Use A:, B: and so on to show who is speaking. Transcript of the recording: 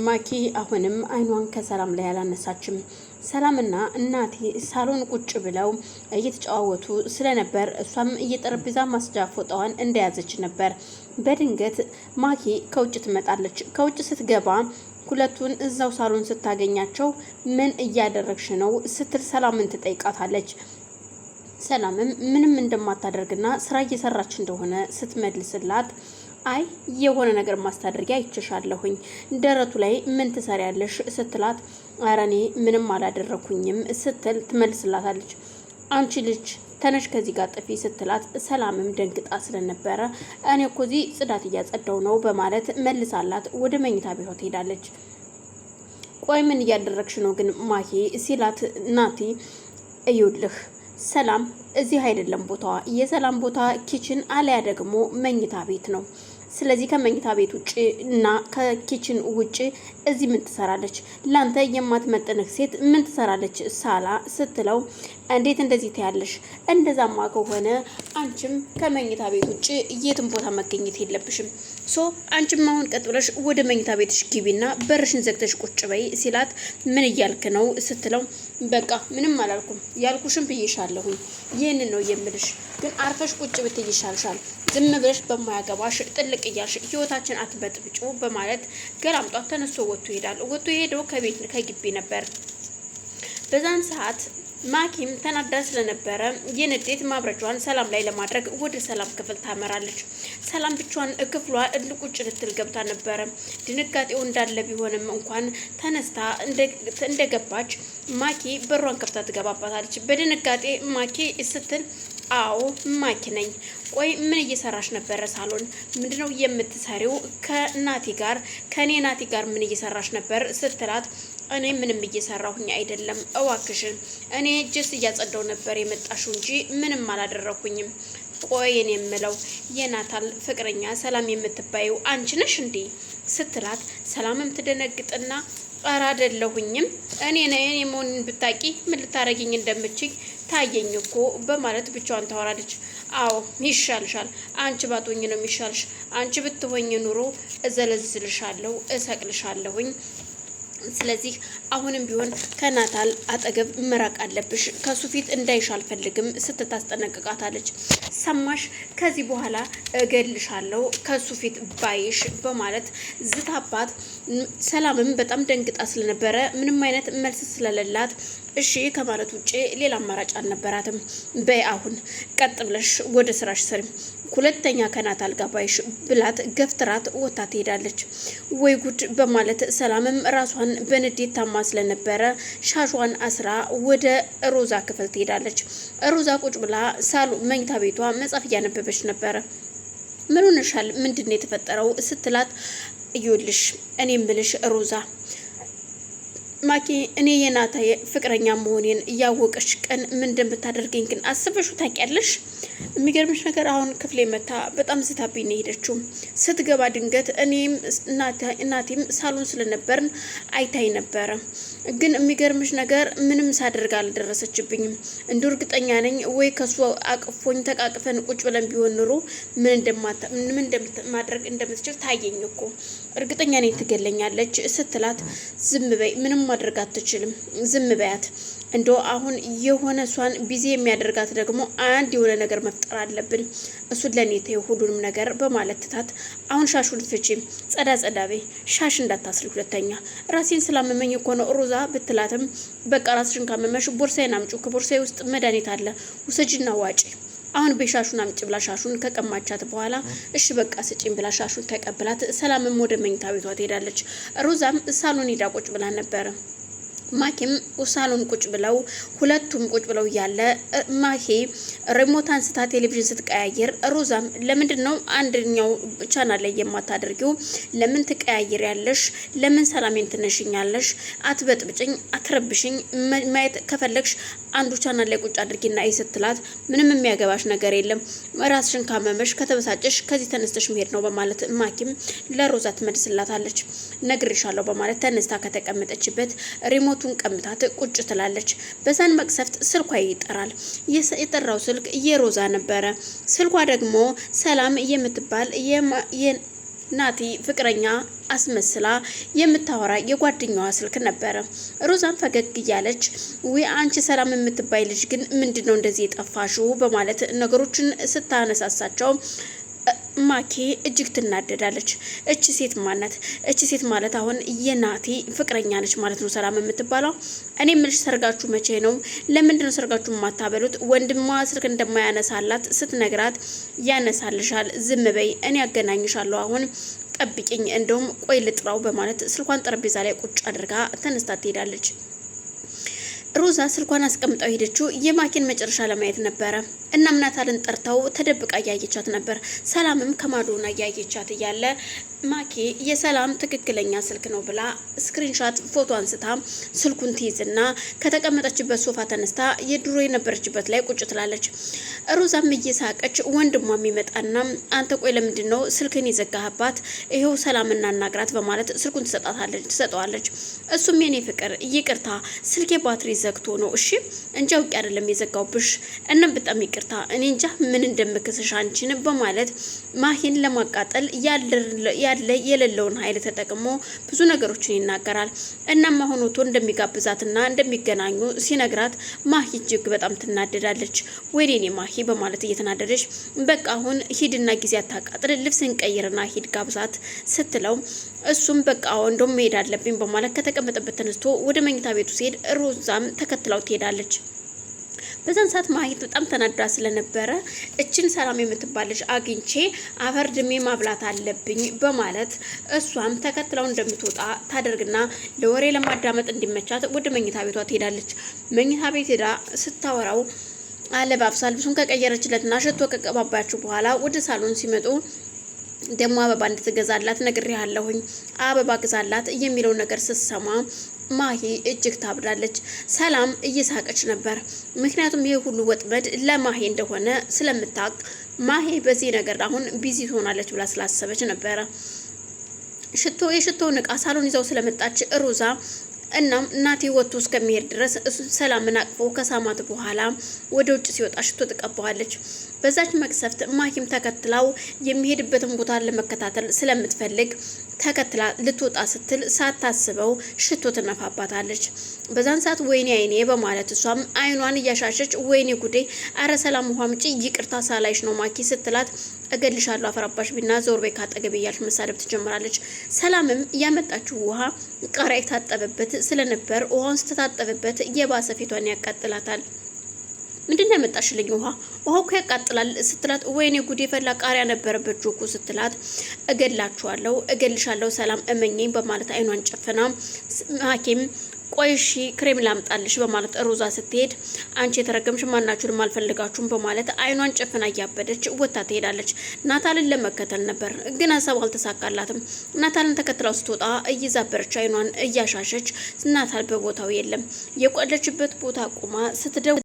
A: ማኪ አሁንም አይኗን ከሰላም ላይ አላነሳችም። ሰላምና እናቴ ሳሎን ቁጭ ብለው እየተጫወቱ ስለነበር እሷም እየጠረጴዛ ማስጃ ፎጣዋን እንደያዘች ነበር። በድንገት ማኪ ከውጭ ትመጣለች። ከውጭ ስትገባ ሁለቱን እዛው ሳሎን ስታገኛቸው ምን እያደረግሽ ነው ስትል ሰላምን ትጠይቃታለች። ሰላምም ምንም እንደማታደርግና ስራ እየሰራች እንደሆነ ስትመልስላት አይ የሆነ ነገር ማስታደርጊያ አይችሻለሁኝ ደረቱ ላይ ምን ትሰሪያለሽ ስትላት ኧረ እኔ ምንም አላደረኩኝም ስትል ትመልስላታለች። አንቺ ልጅ ተነሽ ከዚህ ጋር ጥፊ ስትላት ሰላምም ደንግጣ ስለነበረ እኔ እኮ እዚህ ጽዳት እያጸዳው ነው በማለት መልሳላት ወደ መኝታ ቤቷ ትሄዳለች። ቆይ ምን እያደረግሽ ነው ግን ማሂ ሲላት ናቲ እዩልህ ሰላም እዚህ አይደለም ቦታዋ። የሰላም ቦታ ኪችን አለያ ደግሞ መኝታ ቤት ነው። ስለዚህ ከመኝታ ቤት ውጪ እና ከኪችን ውጪ እዚህ ምን ትሰራለች? ላንተ የማትመጥንህ ሴት ምን ትሰራለች ሳላ ስትለው እንዴት እንደዚህ ትያለሽ? እንደዛማ ከሆነ አንቺም ከመኝታ ቤት ውጪ የትም ቦታ መገኘት የለብሽም። አንቺም አሁን ቀጥ ብለሽ ወደ መኝታ ቤትሽ ግቢና በርሽን ዘግተሽ ቁጭ በይ ሲላት ምን እያልክ ነው ስትለው በቃ ምንም አላልኩም ያልኩሽም ብዬሻለሁኝ ይህንን ነው የምልሽ፣ ግን አርፈሽ ቁጭ ብትይ ይሻልሻል። ዝም ብለሽ በማያገባሽ ጥልቅ እያልሽ ህይወታችን አትበጥብጩ በማለት ገላምጧት ተነስቶ ወጥቶ ይሄዳል። ወጥቶ ሄደው ከግቢ ነበር። በዛን ሰዓት ማኪም ተናዳ ስለነበረ የንዴት ማብረጃዋን ሰላም ላይ ለማድረግ ወደ ሰላም ክፍል ታመራለች። ሰላም ብቻዋን ክፍሏ ቁጭ ልትል ገብታ ነበረ። ድንጋጤው እንዳለ ቢሆንም እንኳን ተነስታ እንደገባች ማኪ በሯን ከፍታ ትገባባታለች። በድንጋጤ ማኪ ስትል አዎ ማኪ ነኝ። ቆይ ምን እየሰራሽ ነበረ ሳሎን? ምንድነው የምትሰሪው? ከኔ ናቲ ጋር ምን እየሰራሽ ነበር ስትላት እኔ ምንም እየሰራሁኝ አይደለም እዋክሽን፣ እኔ ጅስ እያጸዳው ነበር የመጣሽው እንጂ ምንም አላደረኩኝም። ቆይ እኔ የምለው የናታል ፍቅረኛ ሰላም የምትባየው አንቺ ነሽ እንዴ ስትላት ሰላምም ትደነግጥና ኧረ አይደለሁኝም እኔ ነኝ መሆንን ብታቂ ምን ልታረጊኝ እንደምችይ ታየኝ እኮ በማለት ብቻዋን ታወራለች። አዎ ይሻልሻል፣ አንቺ ባትሆኝ ነው የሚሻልሽ። አንቺ ብትሆኝ ኑሮ እዘለዝልሻለሁ፣ እሰቅልሻለሁኝ። ስለዚህ አሁንም ቢሆን ከናታል አጠገብ መራቅ አለብሽ፣ ከሱ ፊት እንዳይሽ አልፈልግም ስትታስጠነቅቃታለች። ሰማሽ? ከዚህ በኋላ እገልሻለሁ ከሱ ፊት ባይሽ በማለት ዝታባት። ሰላምም በጣም ደንግጣ ስለነበረ ምንም አይነት መልስ ስለሌላት እሺ ከማለት ውጪ ሌላ አማራጭ አልነበራትም። በይ አሁን ቀጥ ብለሽ ወደ ስራሽ ስሪ፣ ሁለተኛ ከናታል ጋር ባይሽ ብላት ገፍትራት ወታ ትሄዳለች። ወይ ጉድ በማለት ሰላምም ራሷን በንዴት ታማ ስለነበረ ሻሿን አስራ ወደ ሮዛ ክፍል ትሄዳለች። ሮዛ ቁጭ ብላ መኝታ ቤቷ መጽሐፍ እያነበበች ነበረ። ምን ሆነሻል? ምንድነው የተፈጠረው ስትላት እዩልሽ እኔ ምልሽ ሮዛ ማኪ እኔ የናታዬ ፍቅረኛ መሆኔን እያወቀች ቀን ምን እንደምታደርገኝ ግን አስበሽው ታውቂያለሽ? የሚገርምሽ ነገር አሁን ክፍሌ መታ በጣም ዝታብኝ ነው ሄደችው። ስትገባ ድንገት እኔም እናቴም ሳሎን ስለነበርን አይታይ ነበረ። ግን የሚገርምሽ ነገር ምንም ሳደርግ አልደረሰችብኝም። እንደ እርግጠኛ ነኝ ወይ ከሱ አቅፎኝ ተቃቅፈን ቁጭ ብለን ቢሆን ኑሮ ምን እንደማድረግ እንደምትችል ታየኝ እኮ እርግጠኛ ነኝ ትገለኛለች ስትላት ዝም በይ ምንም ማድረግ አትችልም፣ ዝም በያት። እንደው አሁን የሆነ እሷን ቢዚ የሚያደርጋት ደግሞ አንድ የሆነ ነገር መፍጠር አለብን። እሱን ለኔ ተይው ሁሉንም ነገር በማለት ትታት አሁን ሻሹን ፍቺ፣ ጸዳ በይ፣ ሻሽ እንዳታስሪ ሁለተኛ። ራሴን ስላመመኝ እኮ ነው ሮዛ ብትላትም በቃ ራስሽን ካመመሽ ቦርሳዬን አምጪው፣ ከቦርሳዬ ውስጥ መድኃኒት አለ ውሰጂና ዋጪ። አሁን በሻሹን አምጪ ብላ ሻሹን ከቀማቻት በኋላ እሺ በቃ ስጪኝ ብላ ሻሹን ተቀብላት ሰላምም ወደ መኝታ ቤቷ ትሄዳለች። ሮዛም ሳሎን ሄዳ ቁጭ ብላ ነበረ። ማኪም ሳሎን ቁጭ ብለው ሁለቱም ቁጭ ብለው ያለ ማሂ ሪሞት አንስታ ቴሌቪዥን ስትቀያየር ሮዛም ለምንድነው አንደኛው ቻናል ላይ የማታደርጊው? ለምን ትቀያየር ያለሽ? ለምን ሰላሜን ትነሽኛለሽ? አትበጥብጭኝ፣ አትረብሽኝ። ማየት ከፈለግሽ አንዱ ቻናል ላይ ቁጭ አድርጊና ስትላት ምንም የሚያገባሽ ነገር የለም፣ ራስሽን ካመመሽ ከተበሳጨሽ ከዚህ ተነስተሽ መሄድ ነው በማለት ማኪም ለሮዛ ትመልስላታለች። ነግሬሻለሁ በማለት ተነስታ ከተቀመጠችበት ሪሞት ቀምታት ቁጭ ትላለች። በዛን መቅሰፍት ስልኳ ይጠራል። የጠራው ስልክ የሮዛ ነበረ። ስልኳ ደግሞ ሰላም የምትባል ናቲ ፍቅረኛ አስመስላ የምታወራ የጓደኛዋ ስልክ ነበረ። ሮዛን ፈገግ እያለች ወይ አንቺ ሰላም የምትባይ ልጅ ግን ምንድነው እንደዚህ የጠፋሽው በማለት ነገሮችን ስታነሳሳቸው ማኪ እጅግ ትናደዳለች። እቺ ሴት ማናት? እቺ ሴት ማለት አሁን የናቲ ፍቅረኛ ነች ማለት ነው ሰላም የምትባለው። እኔ ምልሽ ሰርጋችሁ መቼ ነው? ለምንድነው ሰርጋችሁ የማታበሉት? ወንድሟ ስልክ እንደማያነሳላት ስትነግራት ያነሳልሻል፣ ዝም በይ እኔ ያገናኝሻለሁ፣ አሁን ጠብቂኝ፣ እንደውም ቆይ ልጥራው በማለት ስልኳን ጠረጴዛ ላይ ቁጭ አድርጋ ተነስታ ትሄዳለች። ሮዛ ስልኳን አስቀምጣው ሄደችው የማኪን መጨረሻ ለማየት ነበረ። እናም ናታልን ጠርታው ተደብቃ እያየቻት ነበር። ሰላምም ከማዶና እያየቻት እያለ ማኪ የሰላም ትክክለኛ ስልክ ነው ብላ ስክሪንሻት ፎቶ አንስታ ስልኩን ትይዝና ከተቀመጠችበት ሶፋ ተነስታ የድሮ የነበረችበት ላይ ቁጭ ትላለች። ሮዛም እየሳቀች ወንድሟ የሚመጣና አንተ ቆይ ለምንድን ነው ስልክን የዘጋህባት? ይሄው ሰላም እናናግራት በማለት ስልኩን ትሰጠዋለች። እሱም የኔ ፍቅር ይቅርታ ስልኬ ባትሪ ዘግቶ ነው እሺ እንጂ አውቄ አይደለም የዘጋውብሽ እና በጣም ይቅርታ እኔ እንጃ ምን እንደምክስሽ አንቺን በማለት ማሂን ለማቃጠል ያለ የሌለውን ኃይል ተጠቅሞ ብዙ ነገሮችን ይናገራል። እናም አሁን ወጥቶ እንደሚጋብዛትና እንደሚገናኙ ሲነግራት ማሂ እጅግ በጣም ትናደዳለች። ወይኔ ማሂ በማለት እየተናደደች በቃ አሁን ሂድና ጊዜ አታቃጥል ልብስን ቀይርና ሂድ ጋብዛት ስትለው እሱም በቃ እንደውም መሄድ አለብኝ በማለት ከተቀመጠበት ተነስቶ ወደ መኝታ ቤቱ ሲሄድ ሮዛም ተከትለው ትሄዳለች። በዛን ሰዓት ማሂት በጣም ተናዳ ስለነበረ እችን ሰላም የምትባለች አግኝቼ አፈር ድሜ ማብላት አለብኝ በማለት እሷም ተከትለው እንደምትወጣ ታደርግና ለወሬ ለማዳመጥ እንዲመቻት ወደ መኝታ ቤቷ ትሄዳለች። መኝታ ቤት ሄዳ ስታወራው አለባብሳ ልብሱን ከቀየረችለትና ሽቶ ከቀባባችሁ በኋላ ወደ ሳሎን ሲመጡ ደሞ አበባ እንድትገዛላት ነግሬሃለሁኝ አበባ ግዛላት የሚለው ነገር ስትሰማ ማሂ እጅግ ታብዳለች። ሰላም እየሳቀች ነበር። ምክንያቱም ይሄ ሁሉ ወጥመድ ለማሂ እንደሆነ ስለምታውቅ ማሂ በዚህ ነገር አሁን ቢዚ ትሆናለች ብላ ስላሰበች ነበረ። የሽቶውን እቃ ሳሎን ይዘው ስለመጣች ሮዛ እናም ናቲ ወጥቶ እስከሚሄድ ድረስ ሰላምን አቅፎ ከሳማት በኋላ ወደ ውጭ ሲወጣ ሽቶ ትቀባዋለች። በዛች መቅሰፍት ማሂም ተከትላው የሚሄድበትን ቦታ ለመከታተል ስለምትፈልግ ተከትላ ልትወጣ ስትል ሳታስበው ሽቶ ትነፋባታለች። በዛን ሰዓት ወይኔ አይኔ በማለት እሷም አይኗን እያሻሸች ወይኔ ጉዴ አረ ሰላም ውሃ ምጪ ይቅርታ ሳላይሽ ነው ማኪ ስትላት እገልሻለሁ አፈራባሽ ቢና ዞር በይ ካጠገቤ እያልሽ መሳደብ ትጀምራለች። ሰላምም ያመጣችው ውሃ ቃሪያ የታጠበበት ስለነበር ውሃውን ስትታጠብበት የባሰ ፊቷን ያቃጥላታል። ምንድነው ያመጣሽልኝ ውሃው እኮ ያቃጥላል ስትላት ወይኔ ጉዴ ፈላ ቃሪያ ነበረበት ጆኩ ስትላት እገልሻለሁ ሰላም እመኘኝ በማለት አይኗን ጨፍና ሐኪም ቆይሺ ክሬም ላምጣልሽ በማለት ሮዛ ስትሄድ አንቺ የተረገምሽ ማናችሁንም አልፈልጋችሁም በማለት አይኗን ጨፍና እያበደች ወጣ ትሄዳለች። ናታልን ለመከተል ነበር ግን ሀሳቡ አልተሳካላትም። ናታልን ተከትለው ስትወጣ እየዛበረች አይኗን እያሻሸች ናታል በቦታው የለም። የቆለችበት ቦታ ቆማ ስትደው